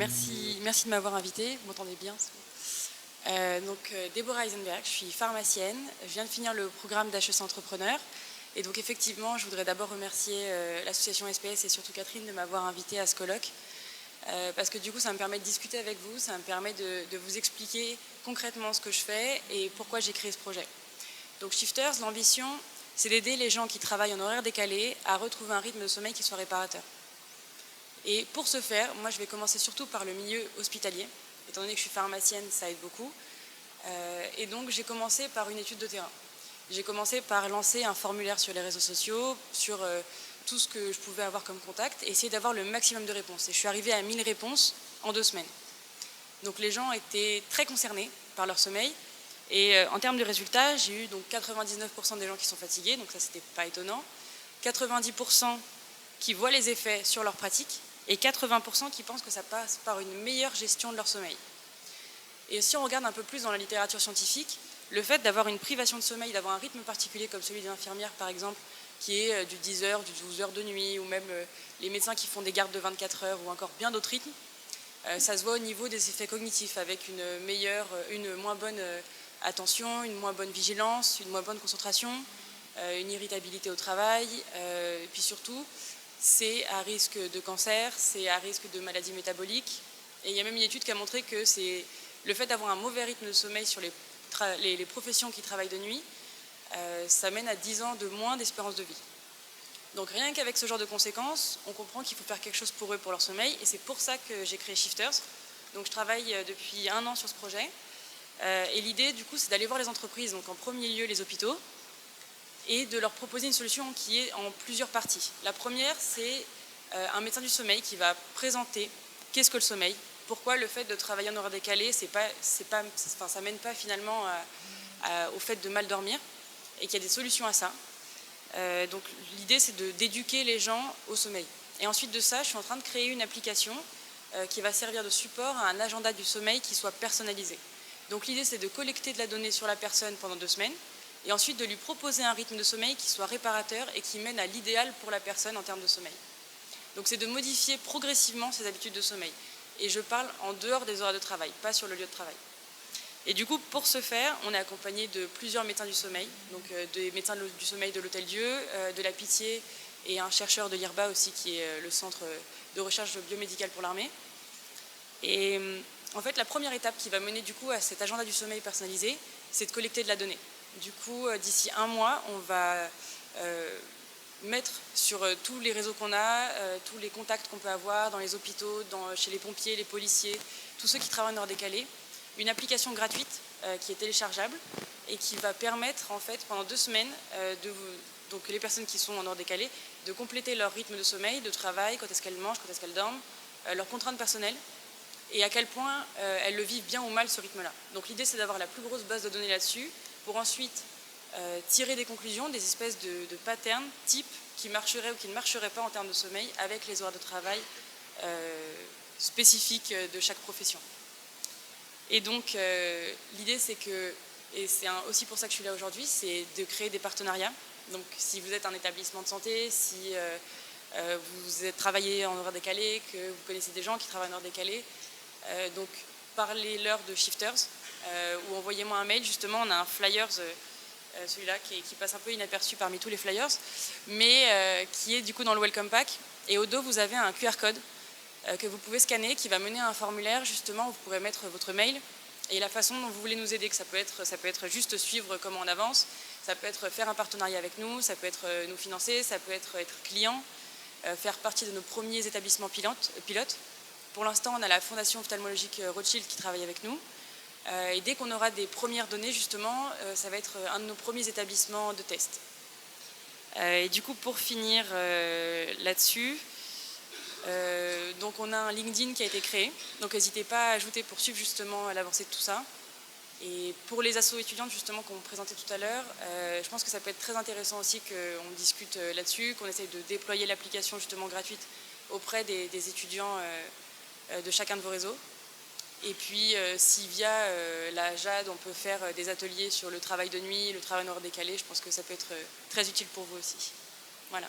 merci de m'avoir invitée. Vous m'entendez bien? Déborah Eisenberg, je suis pharmacienne. Je viens de finir le programme d'HEC Entrepreneur. Et donc effectivement, je voudrais d'abord remercier l'association SPS et surtout Catherine de m'avoir invitée à ce colloque. Parce que du coup, ça me permet de discuter avec vous, ça me permet de vous expliquer concrètement ce que je fais et pourquoi j'ai créé ce projet. Donc Shifters, l'ambition, c'est d'aider les gens qui travaillent en horaire décalé à retrouver un rythme de sommeil qui soit réparateur. Et pour ce faire, moi je vais commencer surtout par le milieu hospitalier. Étant donné que je suis pharmacienne, ça aide beaucoup. Et donc j'ai commencé par une étude de terrain. J'ai commencé par lancer un formulaire sur les réseaux sociaux, sur tout ce que je pouvais avoir comme contact, et essayer d'avoir le maximum de réponses. Et je suis arrivée à 1000 réponses en 2 semaines. Donc les gens étaient très concernés par leur sommeil. Et en termes de résultats, j'ai eu donc 99% des gens qui sont fatigués, donc ça c'était pas étonnant. 90% qui voient les effets sur leur pratique, et 80% qui pensent que ça passe par une meilleure gestion de leur sommeil. Et si on regarde un peu plus dans la littérature scientifique, le fait d'avoir une privation de sommeil, d'avoir un rythme particulier comme celui des infirmières par exemple, qui est du 10 heures, du 12 heures de nuit, ou même les médecins qui font des gardes de 24 heures, ou encore bien d'autres rythmes, ça se voit au niveau des effets cognitifs, avec une moins bonne attention, une moins bonne vigilance, une moins bonne concentration, une irritabilité au travail, et puis surtout, c'est à risque de cancer, c'est à risque de maladies métaboliques. Et il y a même une étude qui a montré que c'est le fait d'avoir un mauvais rythme de sommeil sur les professions qui travaillent de nuit, ça mène à 10 ans de moins d'espérance de vie. Donc rien qu'avec ce genre de conséquences, on comprend qu'il faut faire quelque chose pour eux, pour leur sommeil, et c'est pour ça que j'ai créé Shifters. Donc je travaille depuis 1 an sur ce projet, et l'idée du coup c'est d'aller voir les entreprises, donc en premier lieu les hôpitaux, et de leur proposer une solution qui est en plusieurs parties. La première, c'est un médecin du sommeil qui va présenter qu'est-ce que le sommeil, pourquoi le fait de travailler en horaire décalé, ça mène pas finalement au fait de mal dormir, et qu'il y a des solutions à ça. Donc l'idée, c'est d'éduquer les gens au sommeil. Et ensuite de ça, je suis en train de créer une application qui va servir de support à un agenda du sommeil qui soit personnalisé. Donc l'idée, c'est de collecter de la donnée sur la personne pendant 2 semaines, et ensuite de lui proposer un rythme de sommeil qui soit réparateur et qui mène à l'idéal pour la personne en termes de sommeil. Donc c'est de modifier progressivement ses habitudes de sommeil. Et je parle en dehors des horaires de travail, pas sur le lieu de travail. Et du coup, pour ce faire, on est accompagné de plusieurs médecins du sommeil, donc des médecins du sommeil de l'Hôtel-Dieu, de la Pitié, et un chercheur de l'IRBA aussi, qui est le centre de recherche biomédicale pour l'armée. Et en fait, la première étape qui va mener du coup à cet agenda du sommeil personnalisé, c'est de collecter de la donnée. Du coup, d'ici 1 mois, on va mettre sur tous les réseaux qu'on a, tous les contacts qu'on peut avoir dans les hôpitaux, chez les pompiers, les policiers, tous ceux qui travaillent en heure décalée, une application gratuite qui est téléchargeable et qui va permettre en fait pendant 2 semaines donc les personnes qui sont en heure décalée de compléter leur rythme de sommeil, de travail, quand est-ce qu'elles mangent, quand est-ce qu'elles dorment, leurs contraintes personnelles et à quel point elles le vivent bien ou mal ce rythme-là. Donc l'idée c'est d'avoir la plus grosse base de données là-dessus pour ensuite tirer des conclusions, des espèces de patterns types qui marcheraient ou qui ne marcheraient pas en termes de sommeil avec les horaires de travail spécifiques de chaque profession. Et donc l'idée c'est que, et c'est aussi pour ça que je suis là aujourd'hui, c'est de créer des partenariats. Donc si vous êtes un établissement de santé, si vous travaillez en horaire décalé, que vous connaissez des gens qui travaillent en horaire décalé, donc parlez-leur de Shifters ou envoyez-moi un mail. Justement, on a un flyers, celui-là qui passe un peu inaperçu parmi tous les flyers, mais qui est du coup dans le Welcome Pack. Et au dos, vous avez un QR code que vous pouvez scanner, qui va mener à un formulaire justement où vous pourrez mettre votre mail et la façon dont vous voulez nous aider, que ça peut être juste suivre comment on avance, ça peut être faire un partenariat avec nous, ça peut être nous financer, ça peut être client, faire partie de nos premiers établissements pilotes. Pour l'instant, on a la Fondation ophtalmologique Rothschild qui travaille avec nous. Et dès qu'on aura des premières données, justement, ça va être un de nos premiers établissements de test. Et du coup, pour finir là-dessus, donc on a un LinkedIn qui a été créé. Donc n'hésitez pas à ajouter pour suivre justement l'avancée de tout ça. Et pour les assos étudiantes justement qu'on présentait tout à l'heure, je pense que ça peut être très intéressant aussi qu'on discute là-dessus, qu'on essaye de déployer l'application justement gratuite auprès des étudiants de chacun de vos réseaux. Et puis si via la JAD on peut faire des ateliers sur le travail de nuit, le travail en heure décalée, je pense que ça peut être très utile pour vous aussi. Voilà.